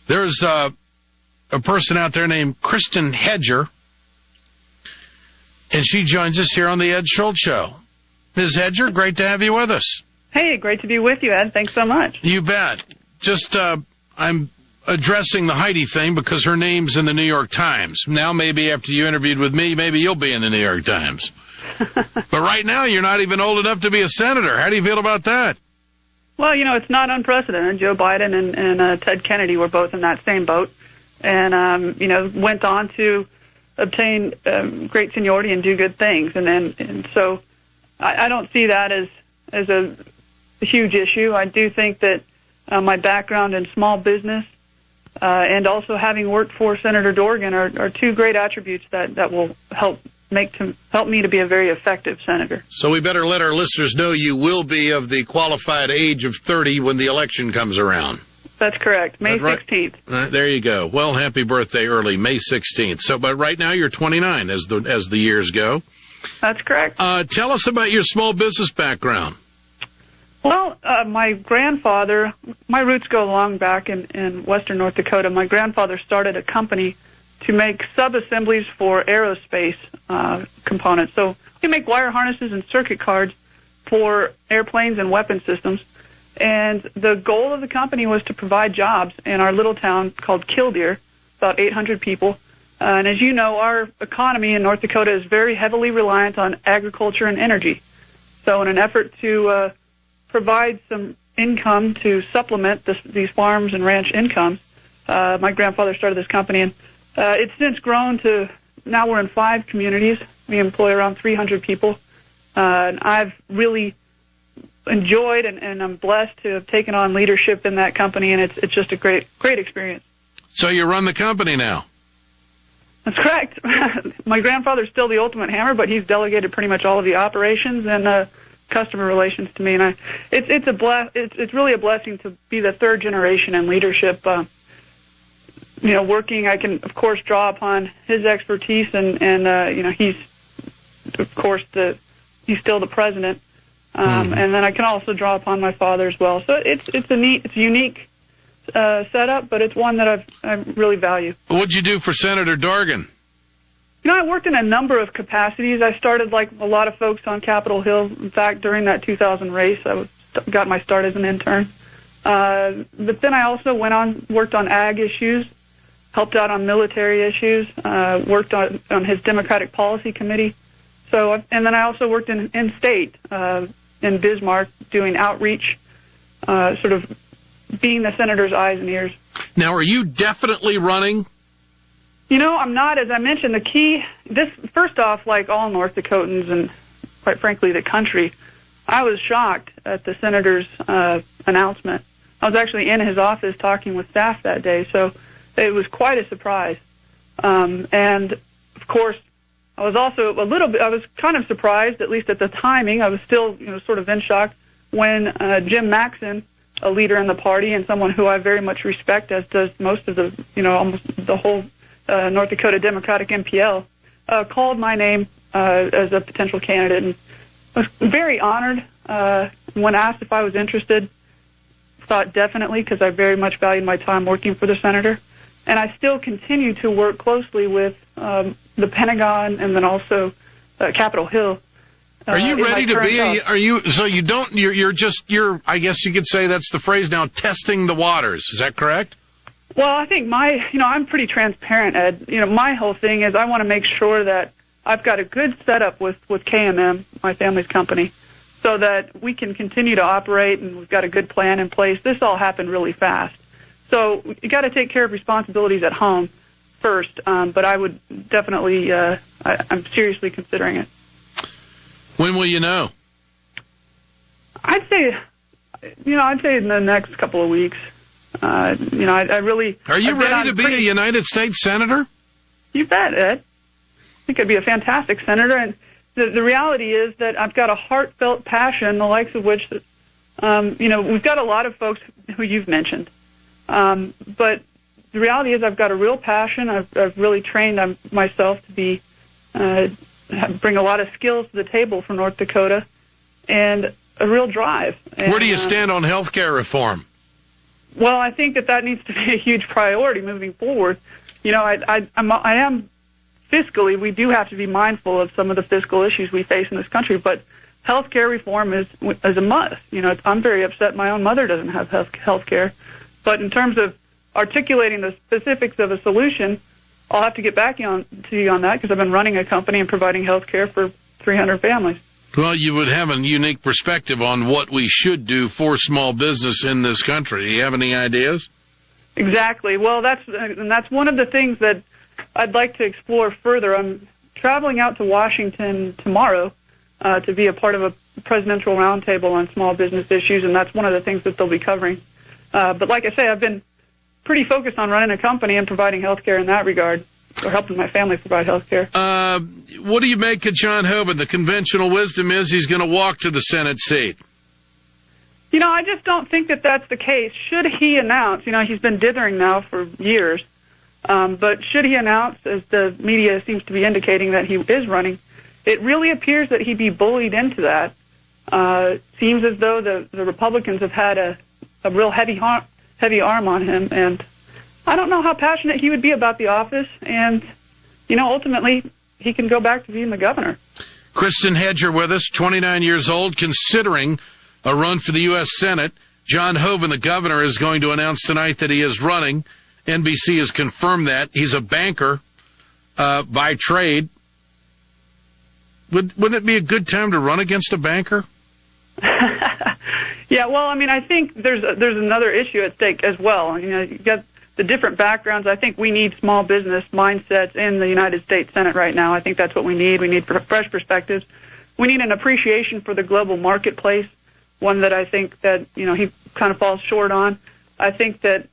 There's a person out there named Kristin Hedger, and she joins us here on the Ed Schultz Show. Ms. Hedger, great to have you with us. Hey, great to be with you, Ed. Thanks so much. You bet. Just, I'm addressing the Heidi thing because her name's in the New York Times. Now maybe after you interviewed with me, maybe you'll be in the New York Times. But right now, you're not even old enough to be a senator. How do you feel about that? Well, it's not unprecedented. Joe Biden and Ted Kennedy were both in that same boat and, went on to obtain great seniority and do good things. And so I don't see that as a huge issue. I do think that my background in small business and also having worked for Senator Dorgan are two great attributes that will help me to be a very effective senator. So we better let our listeners know you will be of the qualified age of 30 when the election comes around. That's correct. May 16th. There you go. Well, happy birthday early, May 16th. So, but right now you're 29 as the years go. That's correct. Tell us about your small business background. Well, my grandfather, my roots go long back in western North Dakota. My grandfather started a company to make sub-assemblies for aerospace components. So we make wire harnesses and circuit cards for airplanes and weapon systems. And the goal of the company was to provide jobs in our little town called Killdeer, about 800 people. And as you know, our economy in North Dakota is very heavily reliant on agriculture and energy. So in an effort to provide some income to supplement these farms and ranch incomes, my grandfather started this company, and it's since grown to, now we're in 5 communities. We employ around 300 people. And I've really enjoyed and I'm blessed to have taken on leadership in that company, and it's just a great experience. So you run the company now? That's correct. My grandfather's still the ultimate hammer, but he's delegated pretty much all of the operations and customer relations to me, and it's really a blessing to be the third generation in leadership. Working, I can of course draw upon his expertise, and he's of course he's still the president, and then I can also draw upon my father as well. So it's a unique setup, but it's one that I really value. What'd you do for Senator Dorgan? I worked in a number of capacities. I started like a lot of folks on Capitol Hill. In fact, during that 2000 race, I got my start as an intern. But then I also worked on ag issues, helped out on military issues, worked on his Democratic Policy Committee. And then I also worked in state, in Bismarck, doing outreach, sort of being the senator's eyes and ears. Now, are you definitely running? I'm not. As I mentioned, first off, like all North Dakotans and, quite frankly, the country, I was shocked at the senator's announcement. I was actually in his office talking with staff that day, so it was quite a surprise. And, of course, I was also I was kind of surprised, at least at the timing. I was still, sort of in shock when Jim Maxon, a leader in the party and someone who I very much respect, as does most of almost the whole North Dakota Democratic MPL, called my name as a potential candidate, and I was very honored. When asked if I was interested, thought definitely, because I very much valued my time working for the senator, and I still continue to work closely with the Pentagon and then also Capitol Hill. Are you ready to be? You're I guess you could say that's the phrase now, testing the waters. Is that correct? Well, I think I'm pretty transparent, Ed. My whole thing is I want to make sure that I've got a good setup with KMM, my family's company, so that we can continue to operate and we've got a good plan in place. This all happened really fast. So you got to take care of responsibilities at home first, but I would definitely, I'm seriously considering it. When will you know? I'd say in the next couple of weeks. I really... Are you ready to be a United States Senator? You bet, Ed. I think I'd be a fantastic senator. And the reality is that I've got a heartfelt passion, the likes of which, we've got a lot of folks who you've mentioned. But the reality is I've got a real passion. I've really trained myself to be... bring a lot of skills to the table for North Dakota and a real drive. And, where do you stand on health care reform? Well, I think that needs to be a huge priority moving forward. You know, I am fiscally, we do have to be mindful of some of the fiscal issues we face in this country, but health care reform is a must. You know, I'm very upset my own mother doesn't have health care. But in terms of articulating the specifics of a solution, I'll have to get back to you on that because I've been running a company and providing health care for 300 families. Well, you would have a unique perspective on what we should do for small business in this country. Do you have any ideas? Exactly. Well, that's one of the things that I'd like to explore further. I'm traveling out to Washington tomorrow to be a part of a presidential roundtable on small business issues, and that's one of the things that they'll be covering. But like I say, I've been pretty focused on running a company and providing health care in that regard, or helping my family provide health care. What do you make of John Hoeven? The conventional wisdom is he's going to walk to the Senate seat. You know, I just don't think that that's the case. Should he announce, you know, he's been dithering now for years, but should he announce, as the media seems to be indicating that he is running, it really appears that he'd be bullied into that. Seems as though the Republicans have had a real heavy arm on him, and I don't know how passionate he would be about the office, and, you know, ultimately he can go back to being the governor. Kristin Hedger with us, 29 years old, considering a run for the U.S. Senate. John Hoeven, the governor, is going to announce tonight that he is running. NBC has confirmed that. He's a banker by trade. Wouldn't it be a good time to run against a banker? Yeah, well, I mean, I think there's another issue at stake as well. You know, you've got the different backgrounds. I think we need small business mindsets in the United States Senate right now. I think that's what we need. We need fresh perspectives. We need an appreciation for the global marketplace, one that I think that, you know, he kind of falls short on. I think that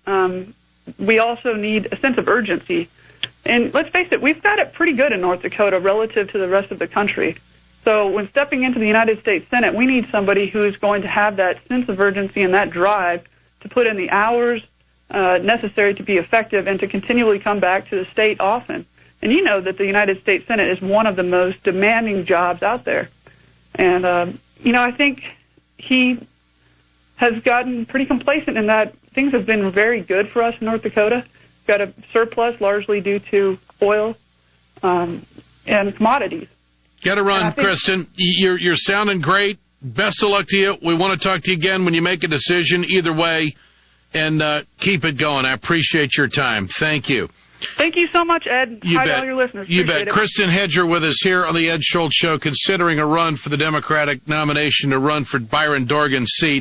we also need a sense of urgency. And let's face it, we've got it pretty good in North Dakota relative to the rest of the country. So when stepping into the United States Senate, we need somebody who is going to have that sense of urgency and that drive to put in the hours necessary to be effective and to continually come back to the state often. And you know that the United States Senate is one of the most demanding jobs out there. And, you know, I think he has gotten pretty complacent in that things have been very good for us in North Dakota. Got a surplus largely due to oil and commodities. Got to run, Kristin. You're sounding great. Best of luck to you. We want to talk to you again when you make a decision either way, and keep it going. I appreciate your time. Thank you. Thank you so much, Ed. Hi to all your listeners. You bet. Kristin Hedger with us here on the Ed Schultz Show, considering a run for the Democratic nomination to run for Byron Dorgan's seat.